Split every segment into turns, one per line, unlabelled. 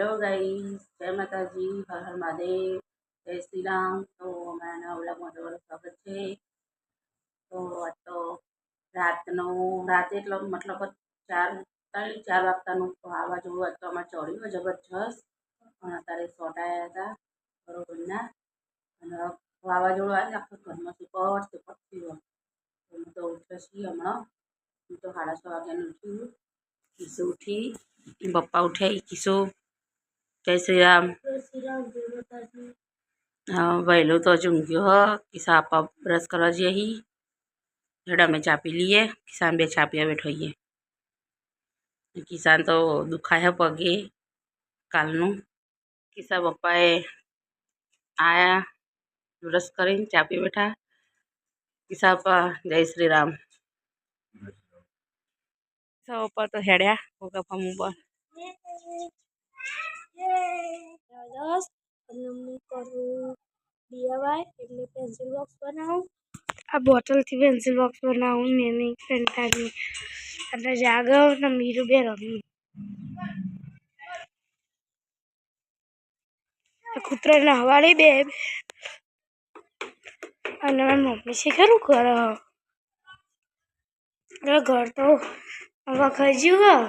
Hello guys, जय माता जी, हर हर महादेव, जय श्री राम। तो हमारा व्लॉगમાં તમારું સ્વાગત છે। તો આ તો રાતે એટલો મતલબ 4 વાગતાનું તો વાવાઝોડું આજ તો અમારે ચડ્યું જબરજસ્ત। પણ અત્યારે શોટ આવ્યા હતા બરોબરના અને વાવાઝોડું આવે આખું ઘરમાં સુપર થયું। હું તો ઉઠ્યો છીએ હમણાં। હું તો 6:30 વાગ્યાનું ઉઠ્યું। કિસ્સુ ઉઠી, પપ્પા ઉઠ્યા। કિસ્સુ जय श्री राम। हाँ वहेलो तो हजू ऊँघ्यो ह। किसा आप ब्रश करवा जाइए ही हेड़ा में चा पी लीए। किसान बे चा पिया बैठो ही। किसान तो दुखाय है पगे कालनु। किसा पप्पाए आया ब्रश कर चा पी बैठा। किसा पप्पा जय श्री राम। किसा पप्पा तो हेड़िया होगा फमू पर DIY એટલે પેન્સિલ બોક્સ બનાવું। આ બોટલ થી પેન્સિલ બોક્સ બનાવું ને ફેન્ટાની અને જાગો ને મીરુ બે રમી કૂતરા ને હવાડી બે અને મમ્મી છે ખરું કરો એટલે ઘર તો હવે ખાઈ જ્યું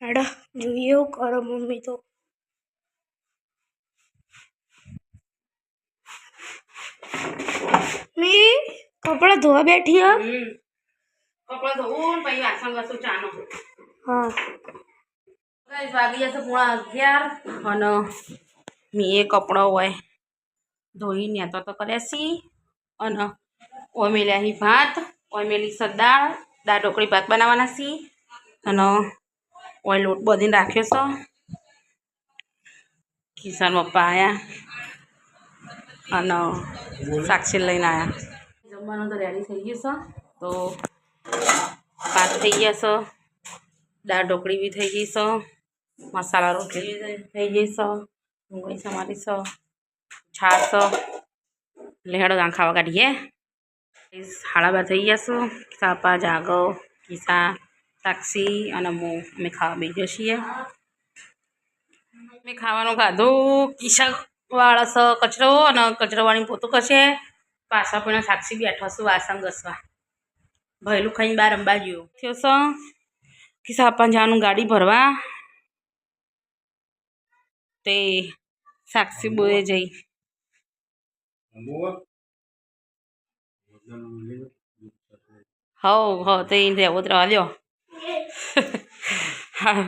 હેડો જોઈએ એવું કરો મમ્મી તો मी कपड़ा धोवा बैठी है। कपड़ा धोऊं पई वासन वसु चानो। हां गाइस वागी जैसे 11:30 અને મીએ કપડો હોય ધોઈ ને તો કર્યાસી અને ઓય મેલ્યા હી ભાત ઓય મેલી સદાળ દાળ ઢોકળી ભાત બનાવવાના સી અને ઓય લોટ બધીને રાખ્યો છે। કિસાન પપ્પા આયા અને સાક્ષી લઈને આયા। જમવાનું તો રેડી થઈ ગયું છે। તો ભાત થઈ ગયા છે, દાળ ઢોકળી બી થઈ ગઈ છે, મસાલા રોટલી થઈ ગઈ છે, ડુંગળી સમારી છે, છાશ છે। એટલે હેડો ગાં ખાવા કાઢીએ। 12:30 થઈ ગયા છે। સાપા જાગો કિસા સાક્ષી અને હું અમે ખાવા બેસી છીએ। મેં ખાવાનું ખાધું। કિસા વાળા છે કચરો અને કચરો વાળી પોતું કરશે। પાછા પણ સાક્ષી બેઠો છું વાસણ ઘસવા। ભયલું ખાઈને બહાર અંબા ગયો થયો છે। કિસ્સા આપવા જવાનું ગાડી ભરવા તે સાક્ષી બોએ જઈ હવ તે રહેવો તો રહેવા દ્યો। હા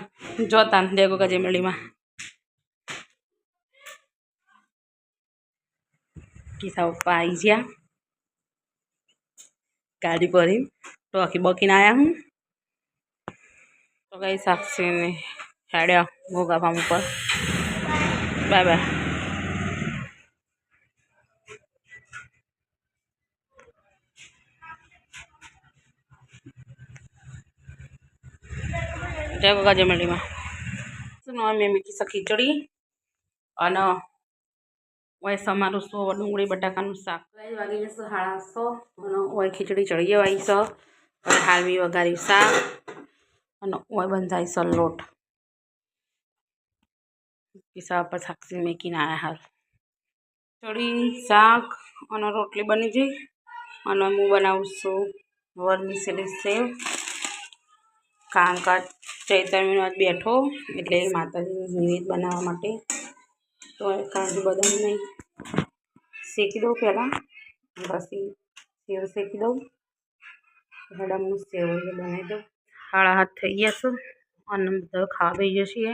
જોતા દેગો ગજેમડીમાં કિસ્સા પપ્પા આવી ગયા गाड़ी पर ही तो आखी बकीने आया हूँ। तो गई साक्षी ने हेड़िया घोगा फार्म पर बाय बाय। जय गोगा जमेली में सुनो मैं मीठी सा खीचड़ी और वही समारू सो डूंगળી बटाकाનું શાક વાગી જશે 8:30 અને ઓય ખીચડી ચડી જવાય છે અને હાલવી વઘારી શાક અને ઓય બંધાઈ છે લોટ। કિસ્સા પર સાક્ષી મેકીને આયા હાલ ખીચડી શાક અને રોટલી બની ગઈ અને હું બનાવું છું વર્મિસેલી સેવ। કારણ કે ચૈતન્યનો આજ બેઠો એટલે માતાજીની નિવેદ બનાવવા માટે तो काजू बदाम नहीं सेकी दो पहला बसी सेव सेकी दो हेडम सेव बनाई दो। 8:30 थी गया छे अने बधा खावा बेसી जशीए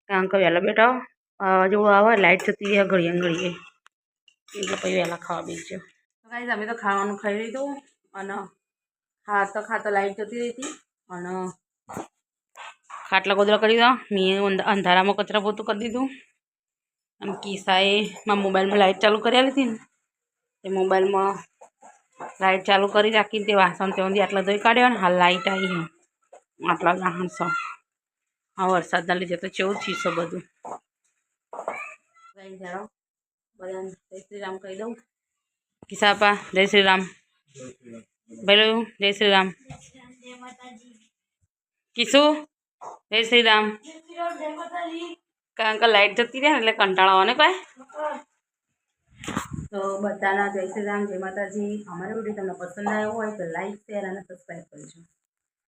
कारण के वहेला बेटा जो आवे लाइट जती रहे घड़िया घड़िए એટલે પછી વહેલા ખાવા બેસી ગયો। ગાઈસ અમે તો ખાવાનું ખાઈ લીધું અને ખાતા લાइट જતી રહી હતી અને ખાટલા ગોદરા કરી દીધા। મેં અંધારામાં કચરા પોતું કરી દીધું અને કિસ્સાએ મારા મોબાઈલમાં લાइट चालू करेली थी ते मोबाइल में लाइट चालू करी राखी ते वासन ते आटला धोई काढ़्या ने हाल लाइट आई है आटला लहान सो हाँ वरसादना लीधे तो केवुं थयुं छे बधुं। जय श्री राम कही दऊं। किसापा जय श्री राम बोलो जय श्री राम। किसु જય શ્રી રામ. કારણ કે લાઈટ જતી રહે ને એટલે કંટાળો આવે ને ભાઈ. તો બધાના જય શ્રી રામ, જય માતાજી. અમારો વિડીયો તમને પસંદ આવ્યો હોય તો લાઈક શેર અને સબસ્ક્રાઈબ કરજો.